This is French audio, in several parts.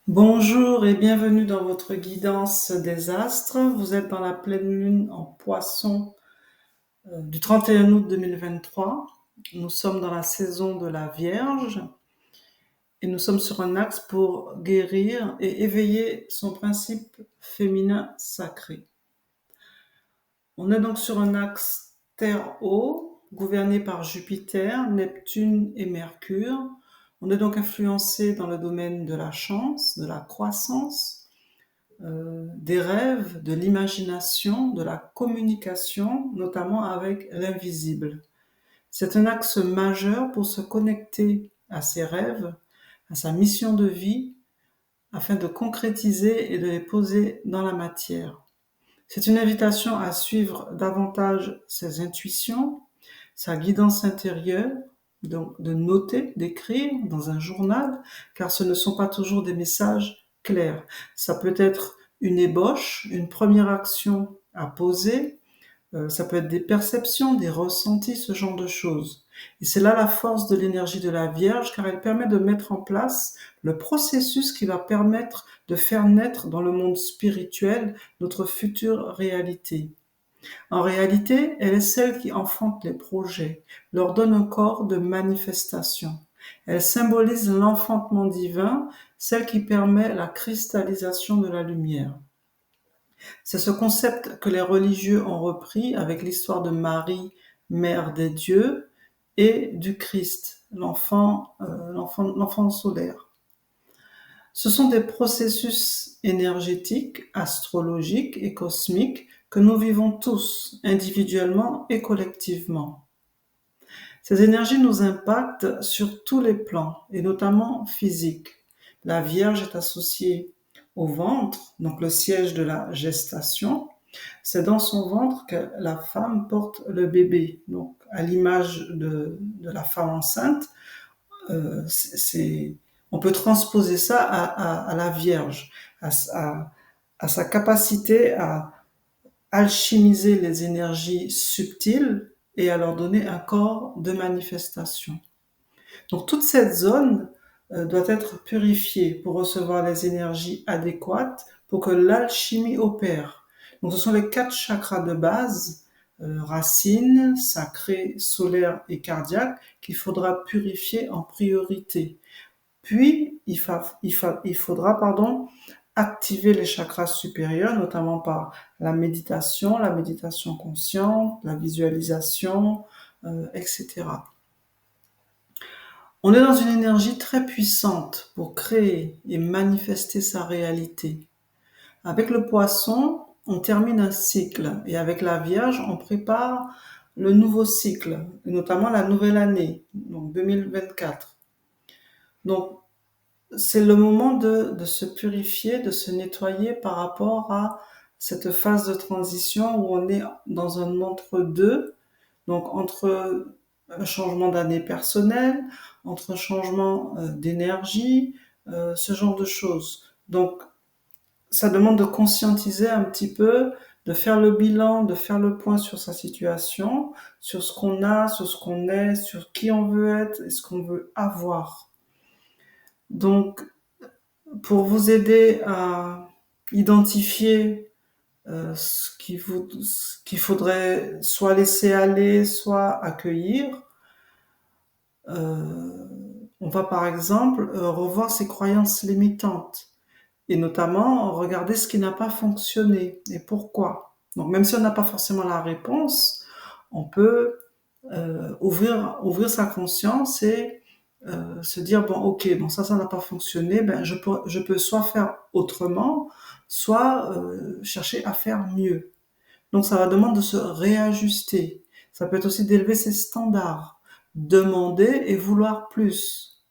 Bonjour et bienvenue dans votre guidance des astres. Vous êtes dans la pleine lune en Poisson du 31 août 2023. Nous sommes dans la saison de la Vierge et nous sommes sur un axe pour guérir et éveiller son principe féminin sacré. On est donc sur un axe Terre-Eau gouverné par Jupiter, Neptune et Mercure. On est donc influencé dans le domaine de la chance, de la croissance, des rêves, de l'imagination, de la communication, notamment avec l'invisible. C'est un axe majeur pour se connecter à ses rêves, à sa mission de vie, afin de concrétiser et de les poser dans la matière. C'est une invitation à suivre davantage ses intuitions, sa guidance intérieure, donc de noter, d'écrire dans un journal, car ce ne sont pas toujours des messages clairs. Ça peut être une ébauche, une première action à poser, ça peut être des perceptions, des ressentis, ce genre de choses. Et c'est là la force de l'énergie de la Vierge, car elle permet de mettre en place le processus qui va permettre de faire naître dans le monde spirituel notre future réalité. En réalité, elle est celle qui enfante les projets, leur donne un corps de manifestation. Elle symbolise l'enfantement divin, celle qui permet la cristallisation de la lumière. C'est ce concept que les religieux ont repris avec l'histoire de Marie, mère des dieux, et du Christ, l'enfant solaire. Ce sont des processus énergétiques, astrologiques et cosmiques que nous vivons tous, individuellement et collectivement. Ces énergies nous impactent sur tous les plans, et notamment physiques. La Vierge est associée au ventre, donc le siège de la gestation. C'est dans son ventre que la femme porte le bébé. Donc, à l'image de la femme enceinte, on peut transposer ça à la Vierge, à sa capacité à alchimiser les énergies subtiles et à leur donner un corps de manifestation. Donc toute cette zone doit être purifiée pour recevoir les énergies adéquates pour que l'alchimie opère. Donc ce sont les 4 chakras de base, racine, sacré, solaire et cardiaque, qu'il faudra purifier en priorité. Puis il faudra activer les chakras supérieurs, notamment par la méditation consciente, la visualisation, etc. On est dans une énergie très puissante pour créer et manifester sa réalité. Avec le Poisson, on termine un cycle et avec la Vierge, on prépare le nouveau cycle, et notamment la nouvelle année, donc 2024. Donc, c'est le moment de se purifier, de se nettoyer par rapport à cette phase de transition où on est dans un entre-deux, donc entre un changement d'année personnelle, entre un changement d'énergie, ce genre de choses. Donc, ça demande de conscientiser un petit peu, de faire le bilan, de faire le point sur sa situation, sur ce qu'on a, sur ce qu'on est, sur qui on veut être et ce qu'on veut avoir. Donc, pour vous aider à identifier ce qu'il faudrait soit laisser aller, soit accueillir, euh, on va par exemple revoir ses croyances limitantes et notamment regarder ce qui n'a pas fonctionné et pourquoi. Donc même si on n'a pas forcément la réponse, on peut ouvrir sa conscience et se dire bon ok bon ça n'a pas fonctionné, ben je peux soit faire autrement, soit chercher à faire mieux. Donc ça va demander de se réajuster. Ça peut être aussi d'élever ses standards, demander et vouloir plus.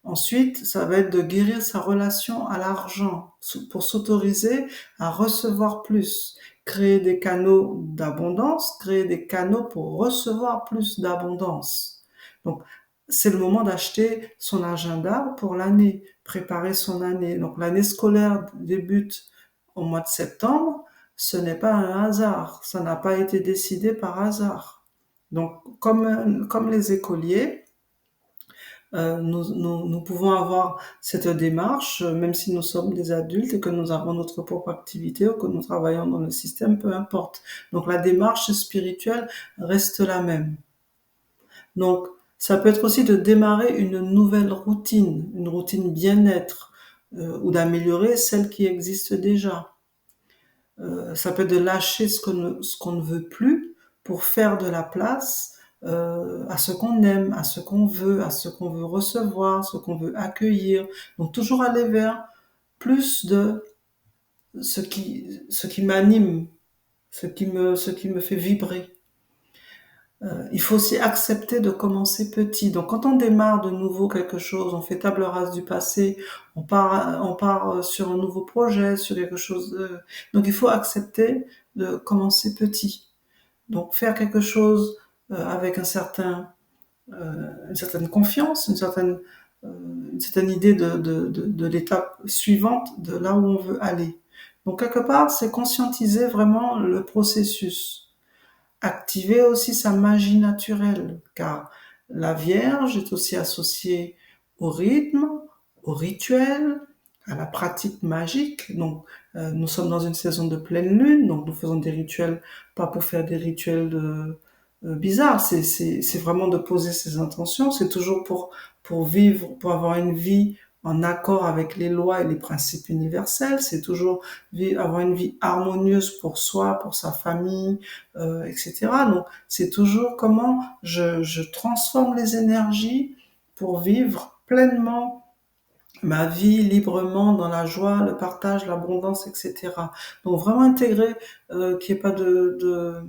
Ensuite, ça va être de guérir sa relation à l'argent pour s'autoriser à recevoir plus, créer des canaux d'abondance, créer des canaux pour recevoir plus d'abondance. Donc, c'est le moment d'acheter son agenda pour l'année, préparer son année. Donc, l'année scolaire débute au mois de septembre. Ce n'est pas un hasard. Ça n'a pas été décidé par hasard. Donc, comme les écoliers, Nous pouvons avoir cette démarche, même si nous sommes des adultes et que nous avons notre propre activité ou que nous travaillons dans le système, peu importe. Donc la démarche spirituelle reste la même. Donc ça peut être aussi de démarrer une nouvelle routine, une routine bien-être, ou d'améliorer celle qui existe déjà. Ça peut être de lâcher ce qu'on ne veut plus pour faire de la place à ce qu'on aime, à ce qu'on veut, à ce qu'on veut recevoir, ce qu'on veut accueillir. Donc toujours aller vers plus de ce qui m'anime, ce qui me fait vibrer. Il faut aussi accepter de commencer petit. Donc, quand on démarre de nouveau quelque chose, on fait table rase du passé, on part sur un nouveau projet, sur quelque chose. Donc, il faut accepter de commencer petit. Donc, faire quelque chose avec une certaine confiance, une certaine idée de l'étape suivante, de là où on veut aller. Donc, quelque part, c'est conscientiser vraiment le processus. Activer aussi sa magie naturelle, car la Vierge est aussi associée au rythme, au rituel, à la pratique magique. Donc, nous sommes dans une saison de pleine lune, donc nous faisons des rituels, pas pour faire des rituels bizarres, c'est vraiment de poser ses intentions, c'est toujours pour vivre, pour avoir une vie en accord avec les lois et les principes universels, c'est toujours avoir une vie harmonieuse pour soi, pour sa famille, etc. Donc, c'est toujours comment je transforme les énergies pour vivre pleinement ma vie librement dans la joie, le partage, l'abondance, etc. Donc, vraiment intégrer qu'il n'y ait pas de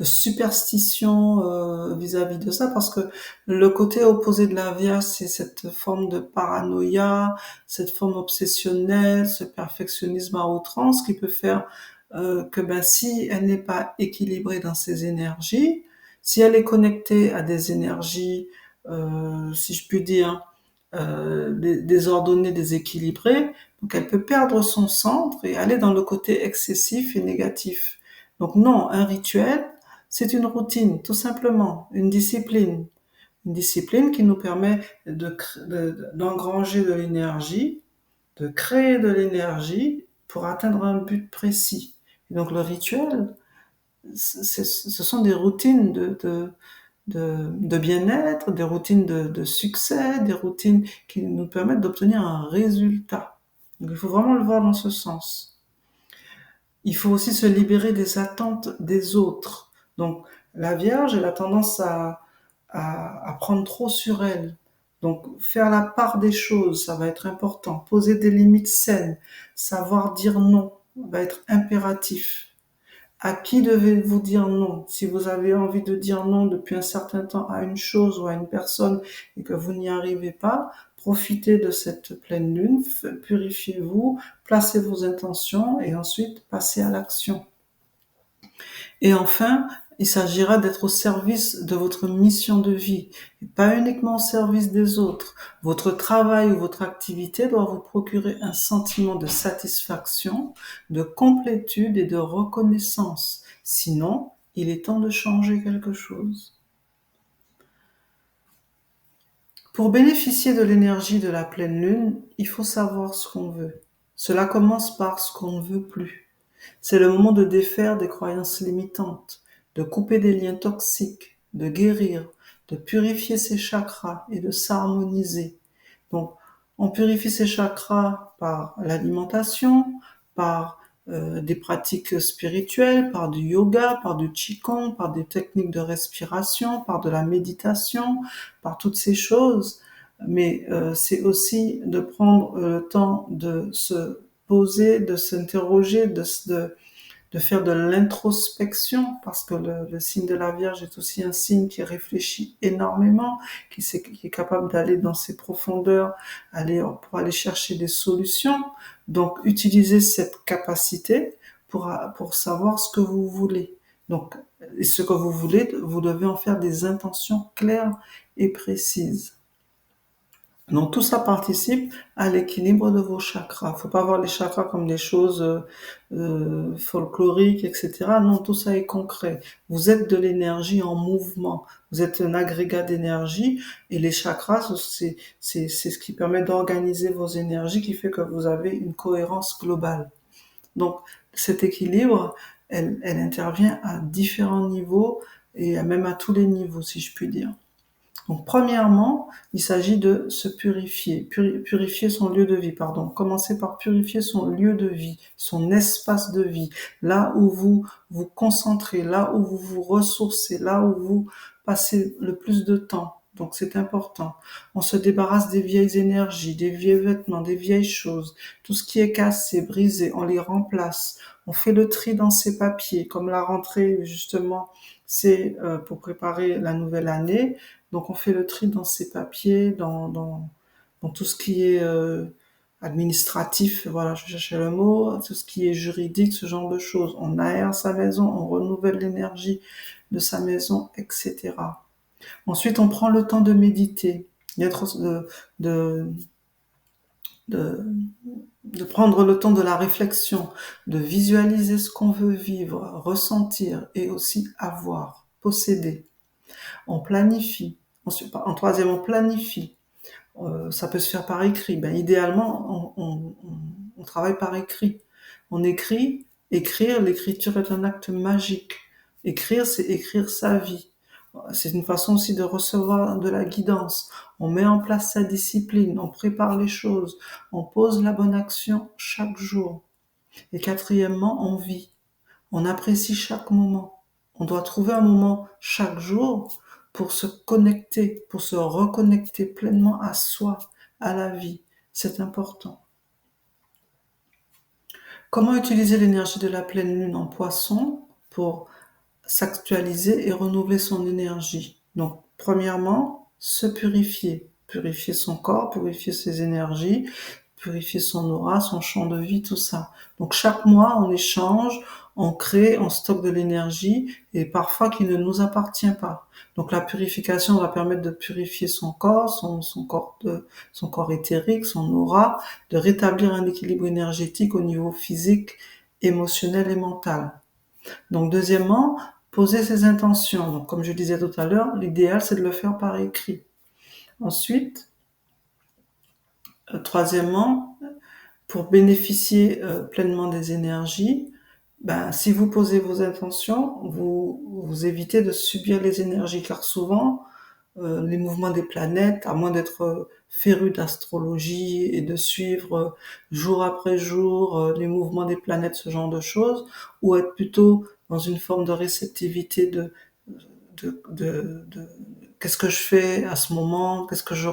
superstition vis-à-vis de ça, parce que le côté opposé de la Vierge, c'est cette forme de paranoïa, cette forme obsessionnelle, ce perfectionnisme à outrance qui peut faire que si elle n'est pas équilibrée dans ses énergies, si elle est connectée à des énergies, si je puis dire, désordonnées, déséquilibrées, donc elle peut perdre son centre et aller dans le côté excessif et négatif. Donc non, un rituel, c'est une routine, tout simplement, une discipline. Une discipline qui nous permet d'engranger de l'énergie, de créer de l'énergie pour atteindre un but précis. Et donc le rituel, ce sont des routines de bien-être, des routines de succès, des routines qui nous permettent d'obtenir un résultat. Donc il faut vraiment le voir dans ce sens. Il faut aussi se libérer des attentes des autres. Donc la Vierge, elle a tendance à prendre trop sur elle. Donc faire la part des choses, ça va être important. Poser des limites saines, savoir dire non va être impératif. À qui devez-vous dire non? Si vous avez envie de dire non depuis un certain temps à une chose ou à une personne et que vous n'y arrivez pas, profitez de cette pleine lune, purifiez-vous, placez vos intentions et ensuite passez à l'action. Et enfin, il s'agira d'être au service de votre mission de vie, et pas uniquement au service des autres. Votre travail ou votre activité doit vous procurer un sentiment de satisfaction, de complétude et de reconnaissance. Sinon, il est temps de changer quelque chose. Pour bénéficier de l'énergie de la pleine lune, il faut savoir ce qu'on veut. Cela commence par ce qu'on ne veut plus. C'est le moment de défaire des croyances limitantes, de couper des liens toxiques, de guérir, de purifier ses chakras et de s'harmoniser. Donc, on purifie ses chakras par l'alimentation, par des pratiques spirituelles, par du yoga, par du qigong, par des techniques de respiration, par de la méditation, par toutes ces choses. Mais c'est aussi de prendre le temps de se poser, de s'interroger, de faire de l'introspection, parce que le signe de la Vierge est aussi un signe qui réfléchit énormément, qui est capable d'aller dans ses profondeurs, pour aller chercher des solutions. Donc, utilisez cette capacité pour savoir ce que vous voulez. Donc, et ce que vous voulez, vous devez en faire des intentions claires et précises. Donc tout ça participe à l'équilibre de vos chakras. Faut pas voir les chakras comme des choses folkloriques, etc. Non, tout ça est concret. Vous êtes de l'énergie en mouvement. Vous êtes un agrégat d'énergie et les chakras, c'est ce qui permet d'organiser vos énergies, qui fait que vous avez une cohérence globale. Donc cet équilibre, elle intervient à différents niveaux et même à tous les niveaux, si je puis dire. Donc, premièrement, il s'agit de se purifier, purifier son lieu de vie, pardon. Commencer par purifier son lieu de vie, son espace de vie, là où vous vous concentrez, là où vous vous ressourcez, là où vous passez le plus de temps. Donc, c'est important. On se débarrasse des vieilles énergies, des vieux vêtements, des vieilles choses. Tout ce qui est cassé, brisé, on les remplace. On fait le tri dans ses papiers, comme la rentrée, justement, c'est pour préparer la nouvelle année. Donc on fait le tri dans ces papiers, dans tout ce qui est administratif, voilà, je cherchais le mot, tout ce qui est juridique, ce genre de choses. On aère sa maison, on renouvelle l'énergie de sa maison, etc. Ensuite, on prend le temps de méditer, d'être, de, de, de prendre le temps de la réflexion, de visualiser ce qu'on veut vivre, ressentir et aussi avoir, posséder. On planifie. En troisième, on planifie. Ça peut se faire par écrit. Ben, idéalement, on travaille par écrit. On écrit. Écrire, l'écriture est un acte magique. Écrire, c'est écrire sa vie. C'est une façon aussi de recevoir de la guidance. On met en place sa discipline, on prépare les choses, on pose la bonne action chaque jour. Et quatrièmement, on vit. On apprécie chaque moment. On doit trouver un moment chaque jour pour se connecter, pour se reconnecter pleinement à soi, à la vie. C'est important. Comment utiliser l'énergie de la pleine lune en poisson pour s'actualiser et renouveler son énergie? Donc, premièrement, se purifier. Purifier son corps, purifier ses énergies, purifier son aura, son champ de vie, tout ça. Donc chaque mois, on échange, on crée, on stocke de l'énergie et parfois qui ne nous appartient pas. Donc la purification va permettre de purifier son corps, son corps éthérique, son aura, de rétablir un équilibre énergétique au niveau physique, émotionnel et mental. Donc deuxièmement, poser ses intentions. Donc comme je disais tout à l'heure, l'idéal c'est de le faire par écrit. Ensuite, troisièmement, pour bénéficier pleinement des énergies, ben, si vous posez vos intentions, vous évitez de subir les énergies, car souvent, les mouvements des planètes, à moins d'être féru d'astrologie et de suivre jour après jour les mouvements des planètes, ce genre de choses, ou être plutôt dans une forme de réceptivité de qu'est-ce que je fais à ce moment, qu'est-ce que je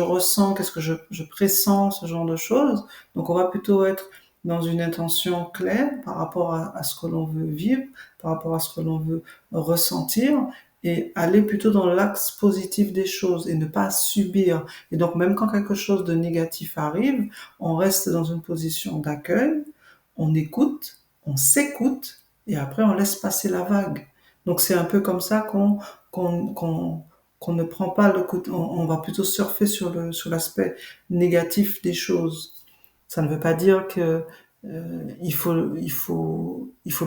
ressens, qu'est-ce que je pressens, ce genre de choses. Donc on va plutôt être dans une intention claire par rapport à ce que l'on veut vivre, par rapport à ce que l'on veut ressentir, et aller plutôt dans l'axe positif des choses et ne pas subir. Et donc même quand quelque chose de négatif arrive, on reste dans une position d'accueil, on écoute, on s'écoute, et après on laisse passer la vague. Donc c'est un peu comme ça qu'on qu'on qu'on ne prend pas le côté, on va plutôt surfer sur l'aspect négatif des choses. Ça ne veut pas dire que il faut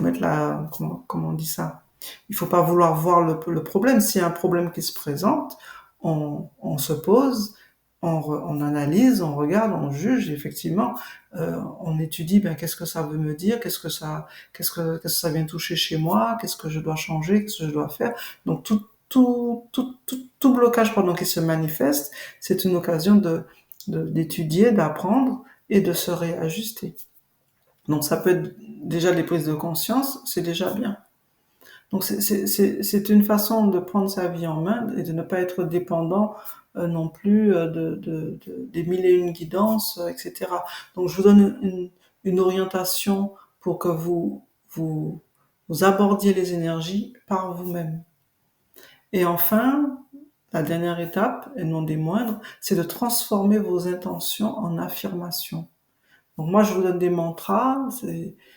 mettre la comment on dit ça. Il faut pas vouloir voir le problème. S'il y a un problème qui se présente, on se pose, on analyse, on regarde, on juge. Effectivement, on étudie. Ben qu'est-ce que ça veut me dire? Qu'est-ce que ça vient toucher chez moi? Qu'est-ce que je dois changer? Qu'est-ce que je dois faire? Donc tout blocage pardon qui se manifeste, c'est une occasion d'étudier, d'apprendre et de se réajuster. Donc ça peut être déjà des prises de conscience, c'est déjà bien. Donc c'est une façon de prendre sa vie en main et de ne pas être dépendant non plus des mille et une guidances, etc. Donc je vous donne une orientation pour que vous abordiez les énergies par vous-même. Et enfin, la dernière étape, et non des moindres, c'est de transformer vos intentions en affirmations. Donc moi, je vous donne des mantras.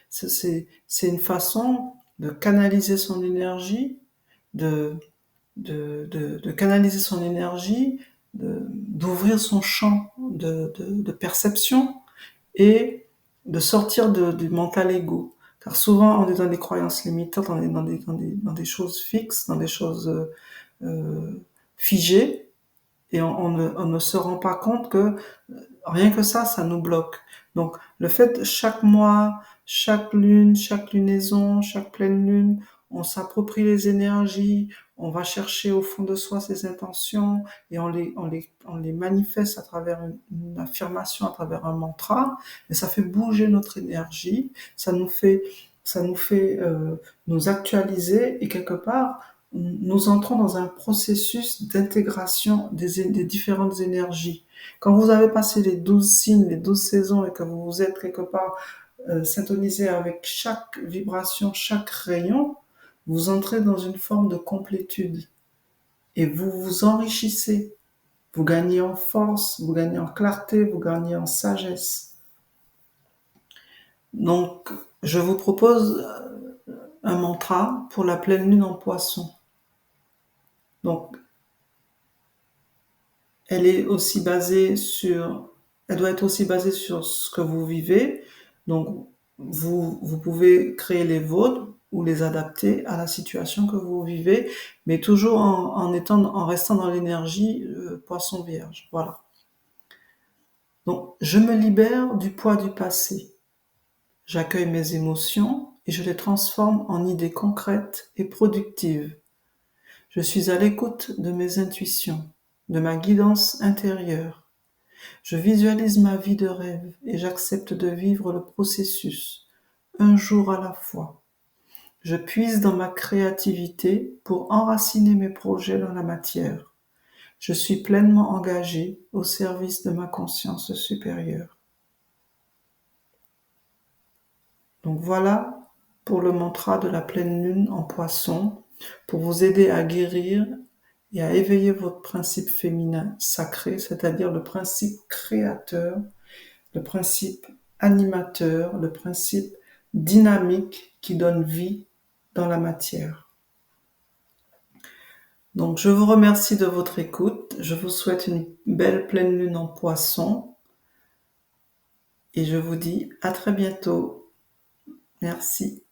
C'est une façon de canaliser son énergie, de canaliser son énergie d'ouvrir son champ de perception et de sortir du mental ego. Car souvent, on est dans des croyances limitantes, on est dans des choses fixes, dans des choses figées, et on ne se rend pas compte que rien que ça nous bloque. Donc, le fait, chaque mois, chaque lune, chaque lunaison, chaque pleine lune, on s'approprie les énergies, on va chercher au fond de soi ses intentions et on les manifeste à travers une affirmation, à travers un mantra, et ça fait bouger notre énergie, ça nous fait nous actualiser et quelque part, nous entrons dans un processus d'intégration des différentes énergies. Quand vous avez passé les 12 signes, les 12 saisons et que vous vous êtes quelque part syntonisé avec chaque vibration, chaque rayon, vous entrez dans une forme de complétude et vous vous enrichissez. Vous gagnez en force, vous gagnez en clarté, vous gagnez en sagesse. Donc, je vous propose un mantra pour la pleine lune en poisson. Donc, elle est aussi basée sur, elle doit être aussi basée sur ce que vous vivez. Donc, vous pouvez créer les vôtres ou les adapter à la situation que vous vivez, mais toujours en restant dans l'énergie poisson vierge. Voilà. Donc, je me libère du poids du passé. J'accueille mes émotions et je les transforme en idées concrètes et productives. Je suis à l'écoute de mes intuitions, de ma guidance intérieure. Je visualise ma vie de rêve et j'accepte de vivre le processus, un jour à la fois. Je puise dans ma créativité pour enraciner mes projets dans la matière. Je suis pleinement engagé au service de ma conscience supérieure. Donc voilà pour le mantra de la pleine lune en poisson, pour vous aider à guérir et à éveiller votre principe féminin sacré, c'est-à-dire le principe créateur, le principe animateur, le principe dynamique qui donne vie dans la matière. Donc je vous remercie de votre écoute, je vous souhaite une belle pleine lune en poisson et je vous dis à très bientôt. Merci.